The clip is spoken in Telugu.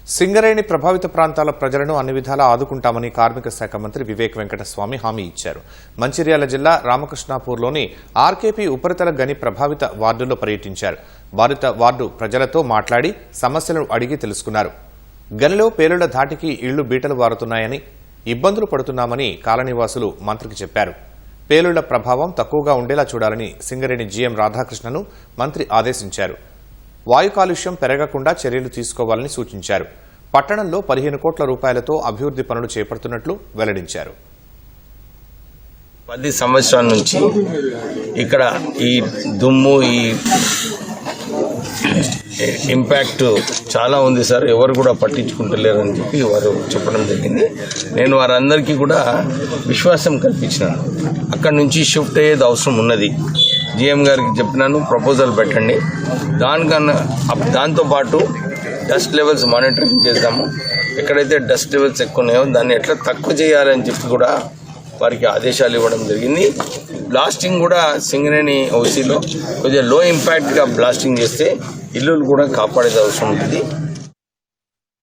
సింగరేణి ప్రభావిత ప్రాంతాల ప్రజలను అన్ని విధాలా ఆదుకుంటామని కార్మిక శాఖ మంత్రి వివేక్ వెంకటస్వామి హామీ ఇచ్చారు. మంచిర్యాల జిల్లా రామకృష్ణాపూర్లోని ఆర్కేపీ ఉపరితల గని ప్రభావిత వార్డుల్లో పర్యటించారు. బాధిత వార్డు ప్రజలతో మాట్లాడి సమస్యలను అడిగి తెలుసుకున్నారు. గనిలో పేలుళ్ల ధాటికి ఇళ్లు బీటలు వారుతున్నాయని, ఇబ్బందులు పడుతున్నామని కాలనీవాసులు మంత్రికి చెప్పారు. పేలుళ్ల ప్రభావం తక్కువగా ఉండేలా చూడాలని సింగరేణి జీఎం రాధాకృష్ణను మంత్రి ఆదేశించారు. వాయు కాలుష్యం పెరగకుండా చర్యలు తీసుకోవాలని సూచించారు. పట్టణంలో 15 కోట్ల రూపాయలతో అభివృద్ది పనులు చేపడుతున్నట్లు వెల్లడించారు. 10 సంవత్సరాల నుంచి ఇక్కడ ఈ దుమ్ము ఈ ఇంపాక్ట్ చాలా ఉంది సార్, ఎవరు కూడా పట్టించుకుంటలేరని చెప్పి వారు చెప్పడం జరిగింది. నేను వారందరికీ కూడా విశ్వాసం కల్పించినాను. అక్కడి నుంచి షిఫ్ట్ అయ్యేది అవసరం ఉన్నది. జీఎం గారికి చెప్పినాను, ప్రపోజల్ పెట్టండి. దాంతోపాటు డస్ట్ లెవెల్స్ మానిటరింగ్ చేద్దాము. ఎక్కడైతే డస్ట్ లెవెల్స్ ఎక్కువ ఉన్నాయో దాన్ని ఎట్లా తక్కువ చేయాలని చెప్పి కూడా వారికి ఆదేశాలు ఇవ్వడం జరిగింది. బ్లాస్టింగ్ కూడా సింగరేణి ఓసీలో కొద్దిగా లో ఇంపాక్ట్గా బ్లాస్టింగ్ చేస్తే ఇల్లులు కూడా కాపాడేది అవసరం ఉంటుంది.